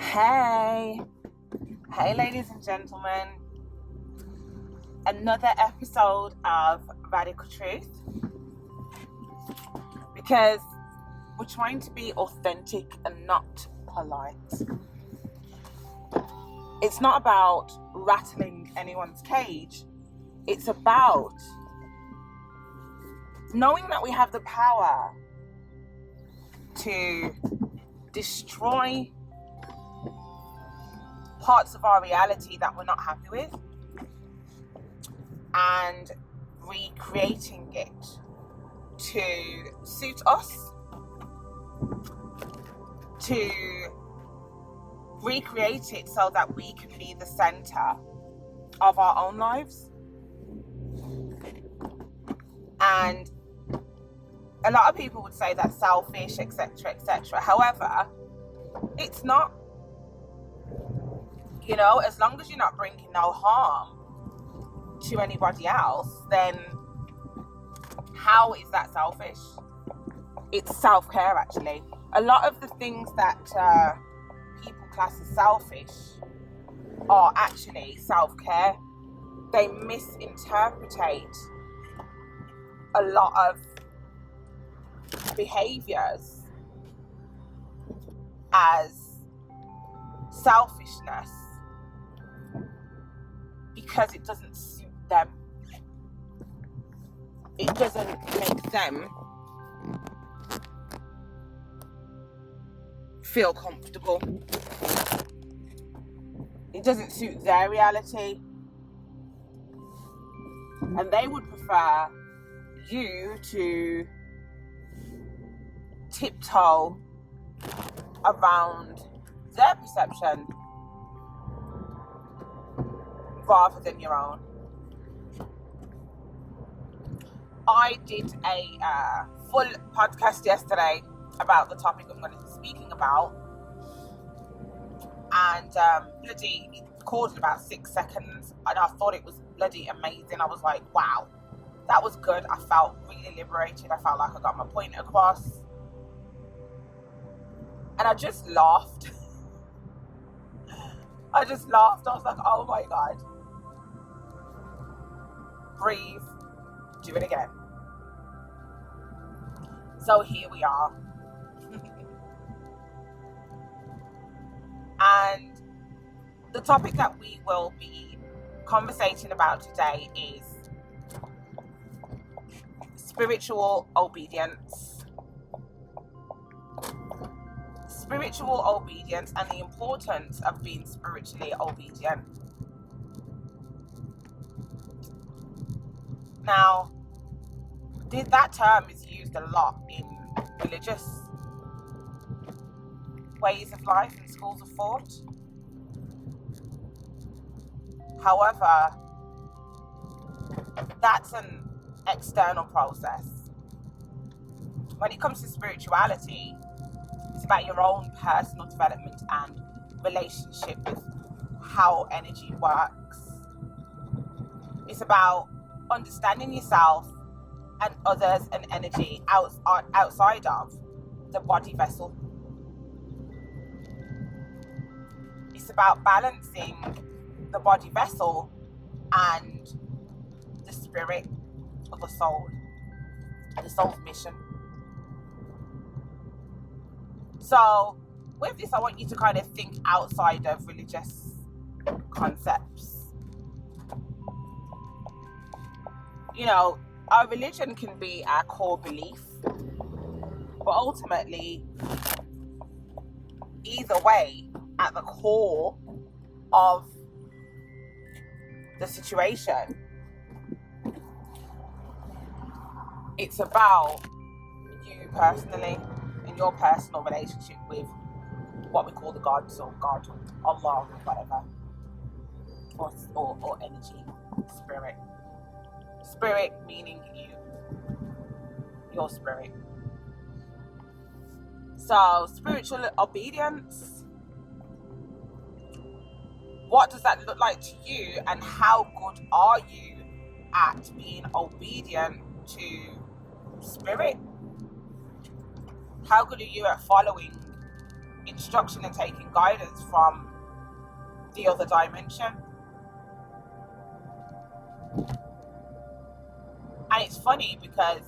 Hey, ladies and gentlemen, another episode of Radical Truth, because we're trying to be authentic and not polite. It's not about rattling anyone's cage. It's about knowing that we have the power to destroy parts of our reality that we're not happy with and recreating it to suit us, to recreate it so that we can be the center of our own lives. And a lot of people would say that's selfish, etc., etc. However, it's not. You know, as long as you're not bringing no harm to anybody else, then how is that selfish? It's self-care, actually. A lot of the things that people class as selfish are actually self-care. They misinterpret a lot of behaviors as selfishness because it doesn't suit them. It doesn't make them feel comfortable. It doesn't suit their reality. And they would prefer you to tiptoe around their perception rather than your own. I did a full podcast yesterday about the topic I'm going to be speaking about, and bloody it recorded about 6 seconds, and I thought it was bloody amazing. I was like, wow, that was good. I felt really liberated. I felt like I got my point across, and I just laughed. I was like, oh my God. Breathe. Do it again. So here we are. And the topic that we will be conversating about today is spiritual obedience. Spiritual obedience and the importance of being spiritually obedient. Now, that term is used a lot in religious ways of life and schools of thought. However, that's an external process. When it comes to spirituality, it's about your own personal development and relationship with how energy works. It's about understanding yourself and others and energy outside of the body vessel. It's about balancing the body vessel and the spirit of the soul and the soul's mission. So with this, I want you to kind of think outside of religious concepts. You know, our religion can be our core belief, but ultimately, either way, at the core of the situation, it's about you personally and your personal relationship with what we call the gods or God, Allah, or whatever, or energy, spirit. Spirit meaning your spirit. So, spiritual obedience, what does that look like to you, and how good are you at being obedient to spirit? How good are you at following instruction and taking guidance from the other dimension. And it's funny because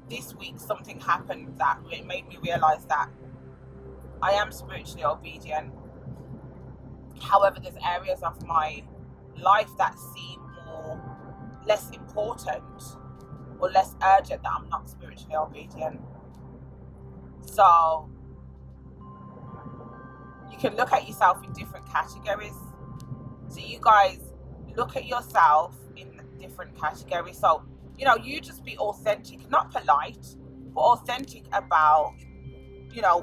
this week something happened that it made me realize that I am spiritually obedient. However, there's areas of my life that seem less important or less urgent that I'm not spiritually obedient. So you can look at yourself in different categories. So you guys look at yourself in different categories. So, you just be authentic, not polite, but authentic about,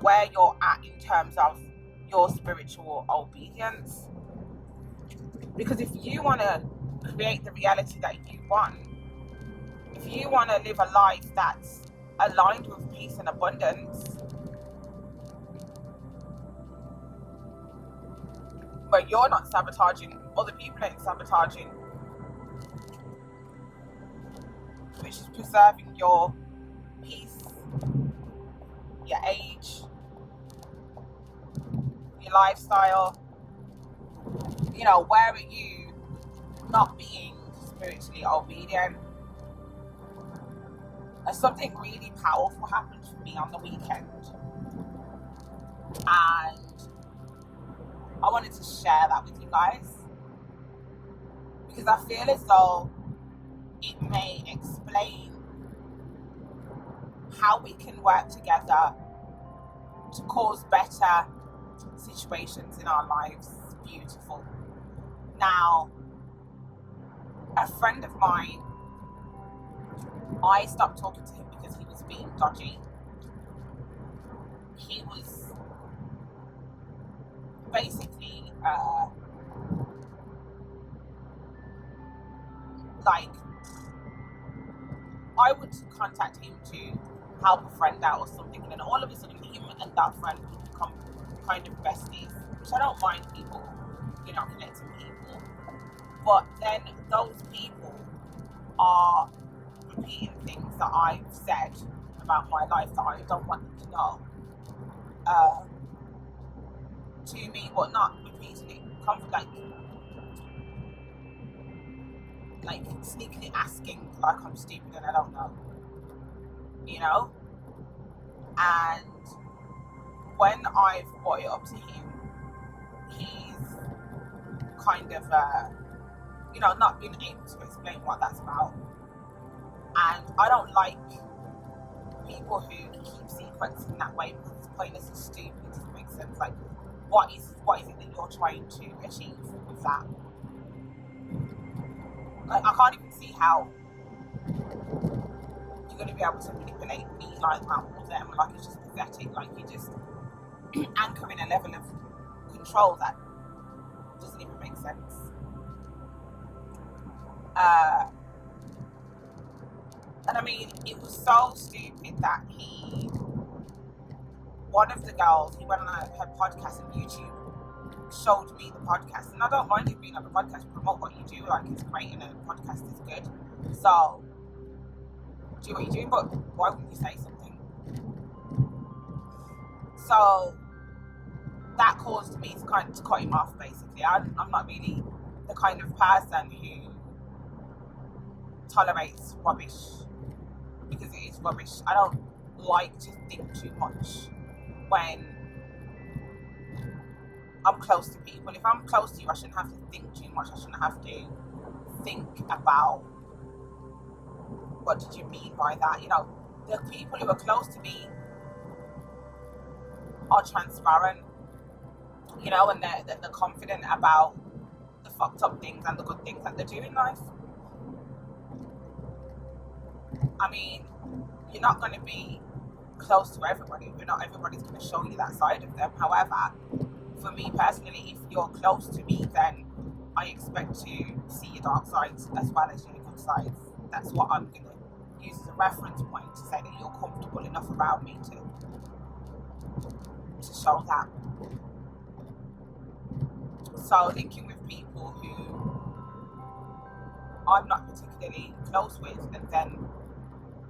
where you're at in terms of your spiritual obedience. Because if you want to create the reality that you want, if you want to live a life that's aligned with peace and abundance, where you're not sabotaging, other people ain't sabotaging, which is preserving your peace, your age, your lifestyle, where are you not being spiritually obedient? And something really powerful happened for me on the weekend, and I wanted to share that with you guys because I feel as though it may explain how we can work together to cause better situations in our lives. Beautiful. Now, a friend of mine, I stopped talking to him because he was being dodgy. He was basically like, I would contact him to help a friend out or something, and then all of a sudden him and that friend would become kind of besties, which I don't mind people, connecting people. But then those people are repeating things that I've said about my life that I don't want them to know to me, but not repeating it, like sneakily asking like I'm stupid and I don't know, and when I've brought it up to him, he's kind of not been able to explain what that's about. And I don't like people who keep secrets in that way because it's pointless and stupid. It doesn't make sense. Like, what is it that you're trying to achieve with that? Like, I can't even see how you're going to be able to manipulate me like that or them. Like, it's just pathetic. Like, you're just anchoring a level of control that doesn't even make sense. And I mean, it was so stupid that one of the girls, he went on her podcast on YouTube, showed me the podcast. And I don't mind you being on the podcast, promote what you do, like it's great and a podcast is good. So, do what you're doing, but why wouldn't you say something? So, that caused me to kind of cut him off, basically. I'm not really the kind of person who tolerates rubbish, because it is rubbish. I don't like to think too much when I'm close to people. If I'm close to you, I shouldn't have to think too much. I shouldn't have to think about what did you mean by that. The people who are close to me are transparent, and they're confident about the fucked up things and the good things that they do in life. I mean, you're not going to be close to everybody, but not everybody's going to show you that side of them. However, for me personally, if you're close to me, then I expect to see your dark sides as well as your good sides. That's what I'm going to use as a reference point to say that you're comfortable enough around me to show that. So linking with people who I'm not particularly close with, and then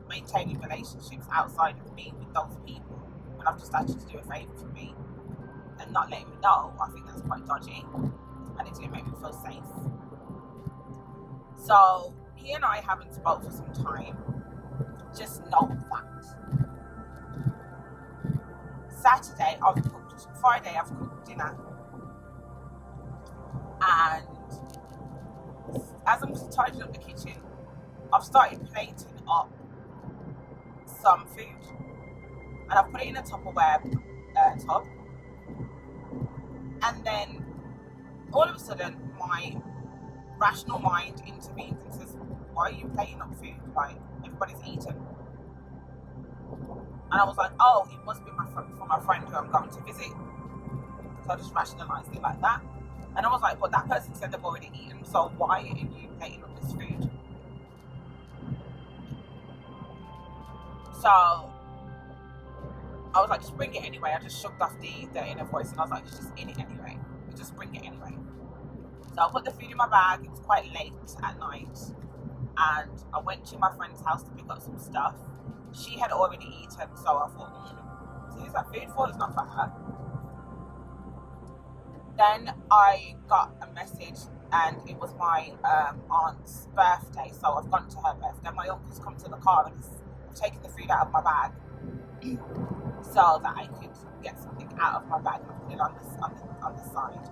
maintaining relationships outside of me with those people when I've just asked you to do a favour for me and not letting me know, I think that's quite dodgy, and it didn't make me feel safe. So he and I haven't spoke for some time. Just know that. Saturday I've cooked, Friday I've cooked dinner, and as I'm tidying up the kitchen, I've started plating up some food, and I've put it in a Tupperware tub, and then all of a sudden my rational mind intervenes and says, why are you plating up food? Like, everybody's eaten. And I was like, oh, it must be for my friend who I'm going to visit. So I just rationalised it like that. And I was like, but that person said they've already eaten, so why are you plating up this food? So I was like, just bring it anyway. I just shrugged off the inner voice, and I was like, it's just in it anyway. Just bring it anyway. So I put the food in my bag. It was quite late at night, and I went to my friend's house to pick up some stuff. She had already eaten, so I thought, so who's that food for? It's not for her. Then I got a message, and it was my aunt's birthday, so I've gone to her birthday. My uncle's come to the car and he's taken the food out of my bag so that I could get something out of my bag and put it on the side.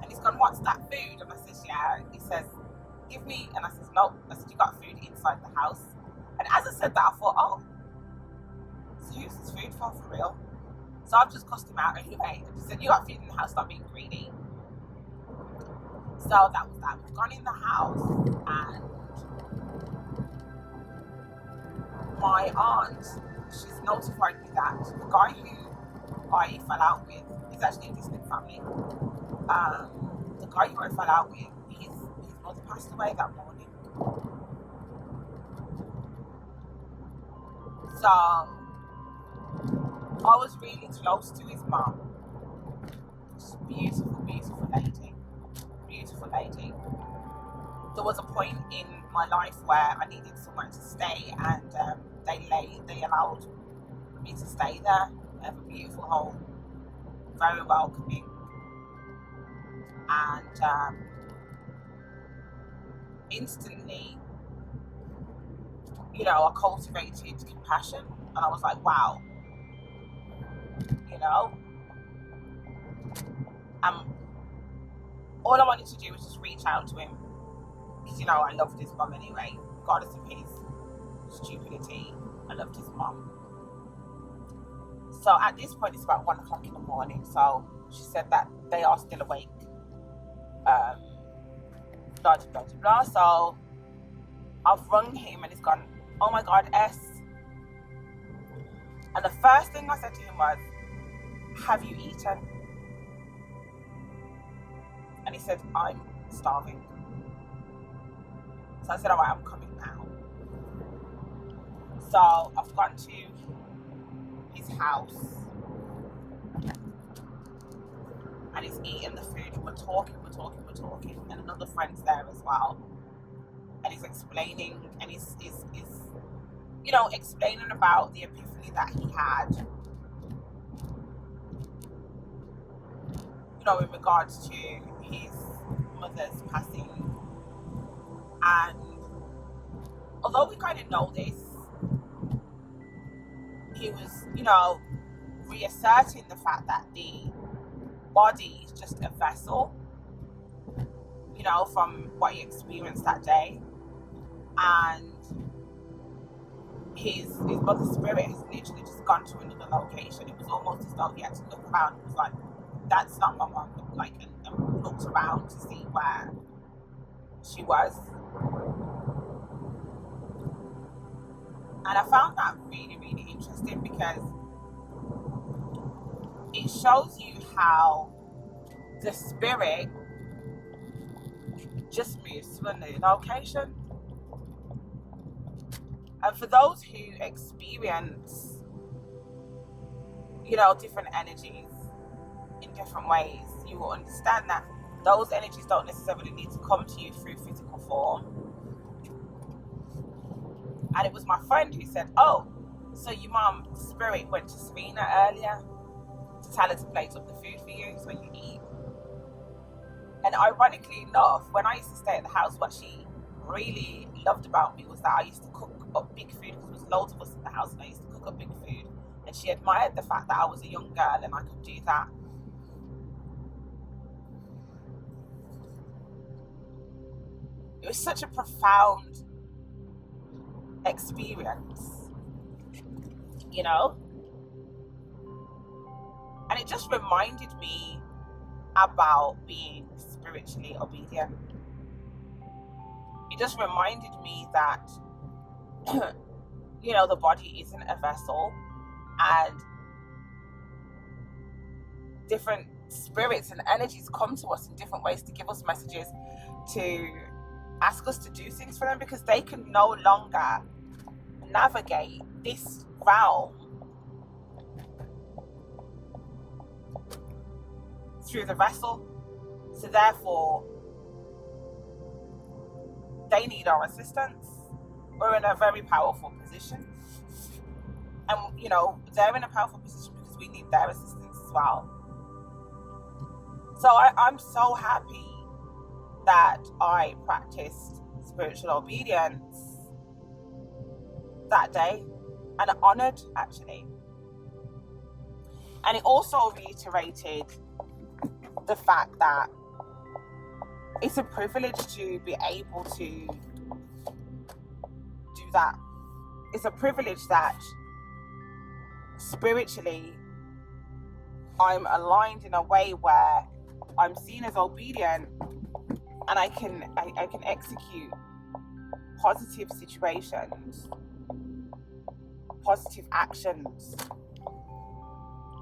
And he's gone, what's that food? And I says, yeah. He says, give me. And I says, no. I said, you got food inside the house. And as I said that, I thought, oh, so who's this food for real? So I've just cussed him out anyway. And he said, you got food in the house, stop being greedy. So that was that. We've gone in the house, and my aunt, she's notified me that the guy who I fell out with is actually a distant family. The guy who I fell out with, his mother passed away that morning. So I was really close to his mum. She's a beautiful, beautiful lady. Beautiful lady. There was a point in my life where I needed somewhere to stay, and they allowed me to stay there. They have a beautiful home, very welcoming, and instantly, I cultivated compassion, and I was like, wow, all I wanted to do was just reach out to him, because I loved his mum anyway, regardless of his stupidity. I loved his mum. So at this point, it's about 1 o'clock in the morning. So she said that they are still awake. Blah, blah, blah, blah. So I've rung him, and he's gone, oh my God, S. And the first thing I said to him was, have you eaten? And he said, I'm starving. So I said, all right, I'm coming now. So I've gone to his house, and he's eating the food. We're talking, and another friend's there as well. And he's explaining, and he's explaining about the epiphany that he had, in regards to his mother's passing. And although we kind of know this, he was, reasserting the fact that the body is just a vessel, from what he experienced that day. And his mother's spirit has literally just gone to another location. It was almost as though he had to look around and was like, that's not my mum, and looked around to see where she was. And I found that really, really interesting, because it shows you how the spirit just moves to a new location. And for those who experience, different energies in different ways, you will understand that those energies don't necessarily need to come to you through physical form. And it was my friend who said, oh, so your mum's spirit went to Serena earlier to tell her to plate up the food for you so you eat. And ironically enough, when I used to stay at the house, what she really loved about me was that I used to cook up big food, because there was loads of us in the house, and I used to cook up big food. And she admired the fact that I was a young girl and I could do that. It was such a profound experience, you know? And it just reminded me about being spiritually obedient. It just reminded me that, you know, the body isn't a vessel, and different spirits and energies come to us in different ways to give us messages, to ask us to do things for them, because they can no longer navigate this realm through the vessel. So therefore, they need our assistance. We're in a very powerful position. And, you know, they're in a powerful position because we need their assistance as well. So I'm so happy that I practiced spiritual obedience that day, and honoured, actually. And it also reiterated the fact that it's a privilege to be able to do that. It's a privilege that spiritually I'm aligned in a way where I'm seen as obedient, and I can execute positive situations, positive actions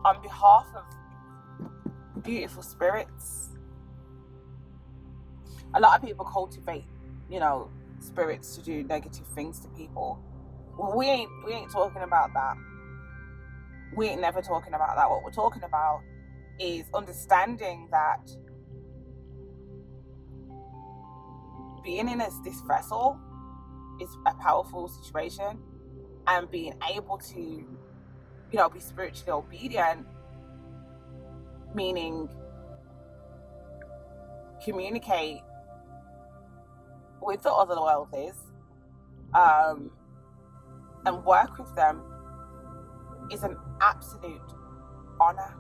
on behalf of beautiful spirits. A lot of people cultivate, you know, spirits to do negative things to people. We ain't talking about that. We ain't never talking about that. What we're talking about is understanding that being in this vessel is a powerful situation, and being able to, you know, be spiritually obedient, meaning communicate with the other worldlies, and work with them, is an absolute honor.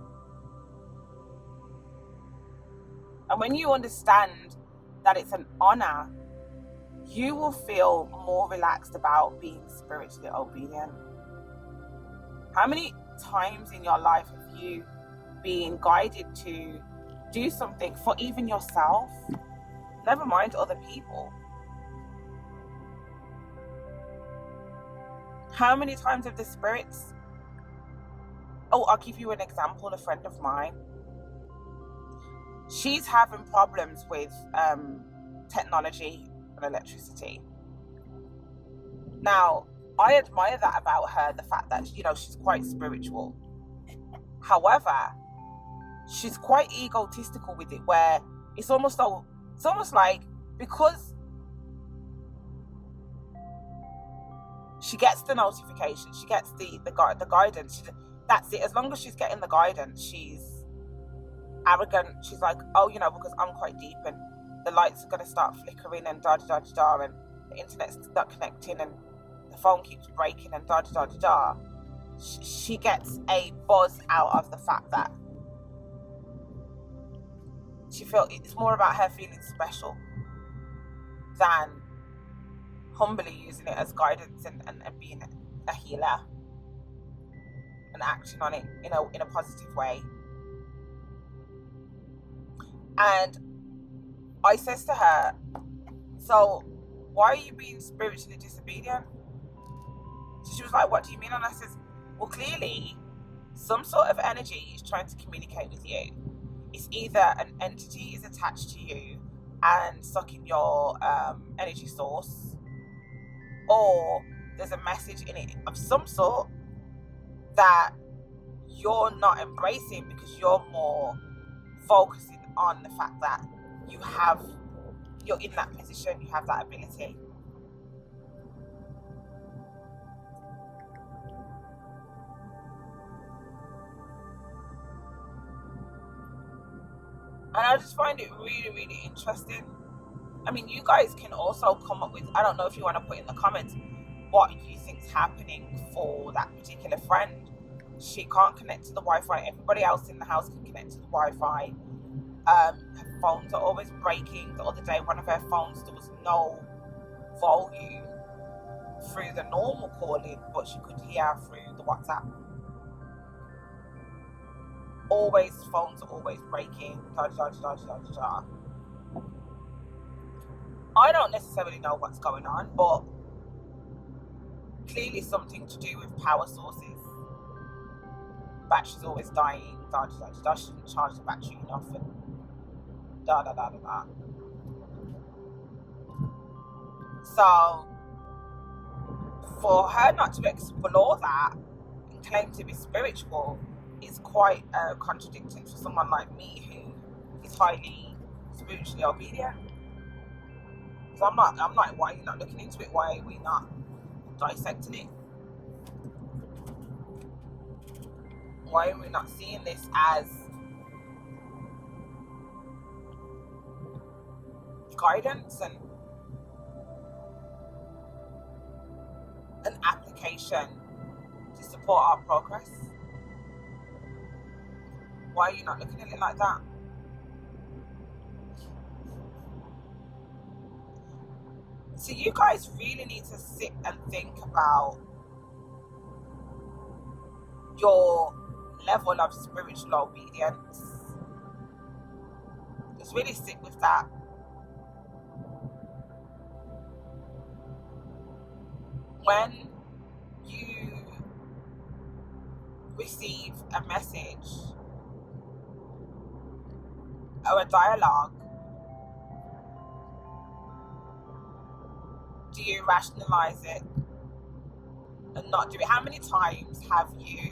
And when you understand that it's an honor, you will feel more relaxed about being spiritually obedient. How many times in your life have you been guided to do something for even yourself, never mind other people? How many times have the spirits... Oh, I'll give you an example. A friend of mine, she's having problems with technology and electricity. Now, I admire that about her, the fact that, you know, she's quite spiritual. However, she's quite egotistical with it, where it's almost like, because she gets the notification, she gets the guidance, that's it. As long as she's getting the guidance, she's arrogant. She's like, oh, you know, because I'm quite deep and the lights are going to start flickering and da-da-da-da-da, and the internet's not connecting and the phone keeps breaking and da-da-da-da-da. She gets a buzz out of the fact that she feels it's more about her feeling special than humbly using it as guidance and being a healer and acting on it in a positive way. And I says to her, so why are you being spiritually disobedient? So she was like, what do you mean? And I says, well, clearly some sort of energy is trying to communicate with you. It's either an entity is attached to you and sucking your energy source, or there's a message in it of some sort that you're not embracing because you're more focusing on the fact that you're in that position, you have that ability. And I just find it really, really interesting. I mean, you guys can also come up with, I don't know if you want to put in the comments what you think's happening for that particular friend. She can't connect to the Wi-Fi. Everybody else in the house can connect to the Wi-Fi. Her phones are always breaking. The other day, one of her phones, there was no volume through the normal calling, but she could hear through the WhatsApp. Always, phones are always breaking. Da, da, da, da, da, da. I don't necessarily know what's going on, but clearly something to do with power sources. Battery's always dying. Da, da, da, da, da. She didn't charge the battery enough, and da da da da da. So for her not to explore that and claim to be spiritual is quite contradicting for someone like me who is highly spiritually obedient. So I'm like, why are you not looking into it? Why are we not dissecting it? Why are we not seeing this as guidance and an application to support our progress? Why are you not looking at it like that? So you guys really need to sit and think about your level of spiritual obedience. Just really sit with that. When you receive a message or a dialogue, do you rationalize it and not do it? How many times have you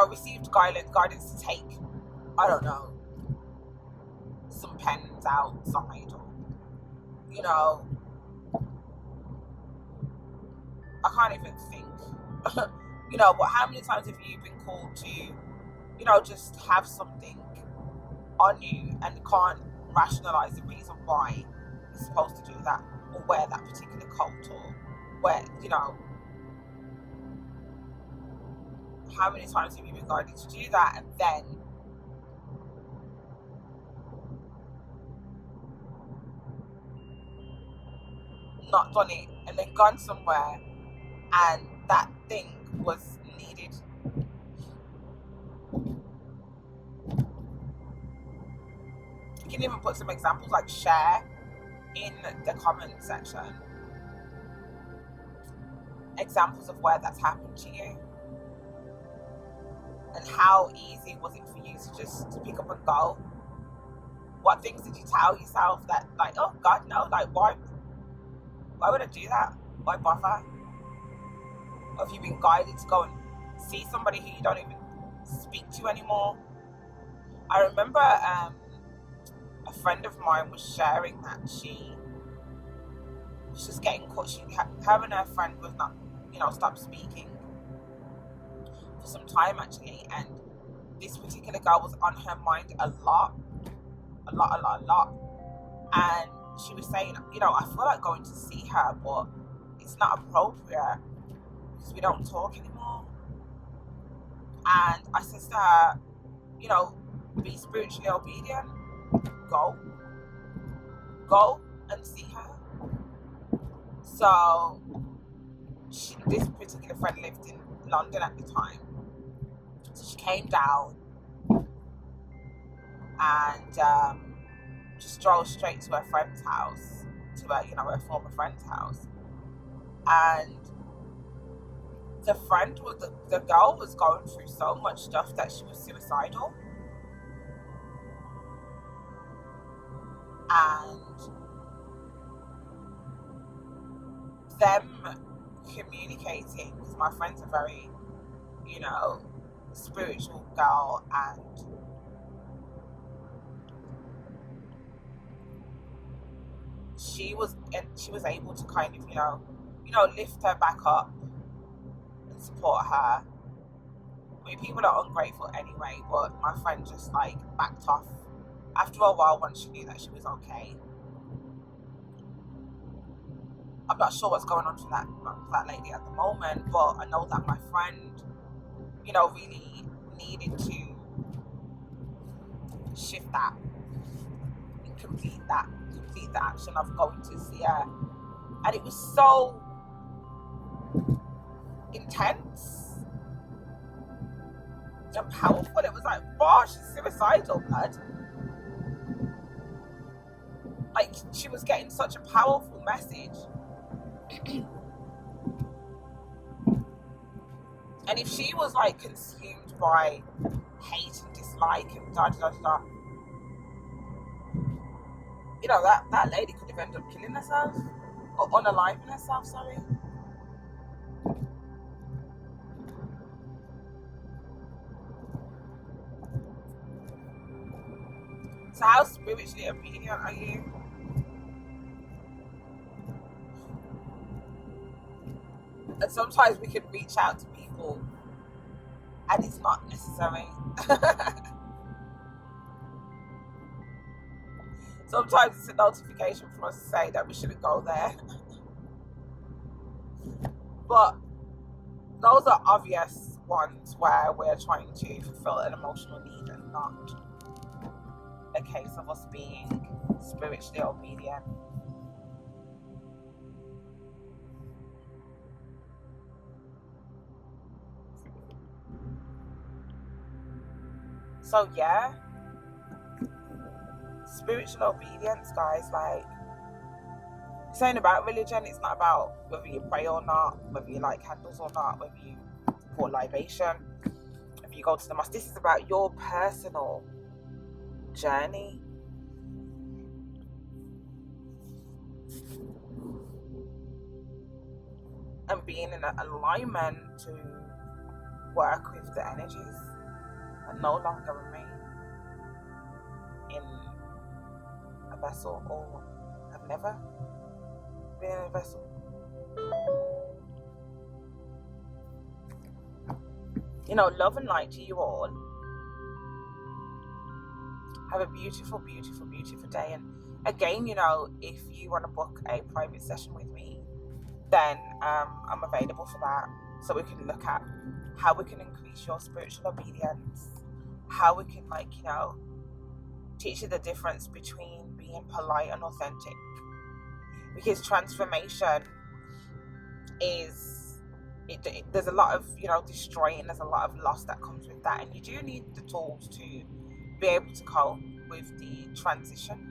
received guidance to take, I don't know, some pens outside, or, I can't even think, but how many times have you been called to, just have something on you and can't rationalize the reason why you're supposed to do that or wear that particular coat or wear, how many times have you been guided to do that and then not done it and then gone somewhere and that thing was needed? You can even put some examples, like share in the comment section examples of where that's happened to you. And how easy was it for you to just pick up and go? What things did you tell yourself that, like, oh God, no, like, why would I do that? Why bother? Or have you been guided to go and see somebody who you don't even speak to anymore? I remember a friend of mine was sharing that she was just getting caught. Her and her friend was not, stopped speaking for some time actually, and this particular girl was on her mind a lot, and she was saying, I feel like going to see her, but it's not appropriate because we don't talk anymore. And I said to her, be spiritually obedient, go and see her. So this particular friend lived in London at the time, so she came down and just drove straight to her friend's house, to her former friend's house. And the girl was going through so much stuff that she was suicidal. And them communicating, because my friend's a very, spiritual girl, and she was able to kind of, lift her back up and support her I mean, people are ungrateful anyway, but my friend just like backed off after a while once she knew that she was okay. I'm not sure what's going on for that lady at the moment, but I know that my friend, you know, really needed to shift that and complete the action of going to see her. And it was so intense and powerful. It was like, wow, she's suicidal, blood. Like, she was getting such a powerful message. And if she was like consumed by hate and dislike and you know, that lady could have ended up killing herself or unaliving herself, sorry. So how spiritually obedient are you? And sometimes we can reach out to people and it's not necessary. Sometimes it's a notification for us to say that we shouldn't go there. But those are obvious ones where we're trying to fulfill an emotional need and not a case of us being spiritually obedient. So yeah, spiritual obedience, guys, like, this ain't about religion. It's not about whether you pray or not, whether you light candles or not, whether you pour libation, if you go to the mosque. This is about your personal journey. And being in alignment to work with the energies and no longer remain in a vessel or have never been in a vessel. You know, love and light to you all. Have a beautiful, beautiful, beautiful day. And again, you know, if you want to book a private session with me, then I'm available for that. So we can look at how we can increase your spiritual obedience, how we can, like, you know, teach you the difference between being polite and authentic. Because transformation is, there's a lot of, you know, destroying, there's a lot of loss that comes with that. And you do need the tools to be able to cope with the transition.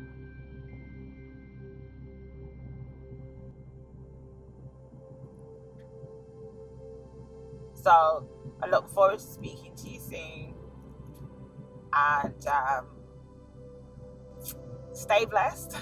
So I look forward to speaking to you soon, and stay blessed.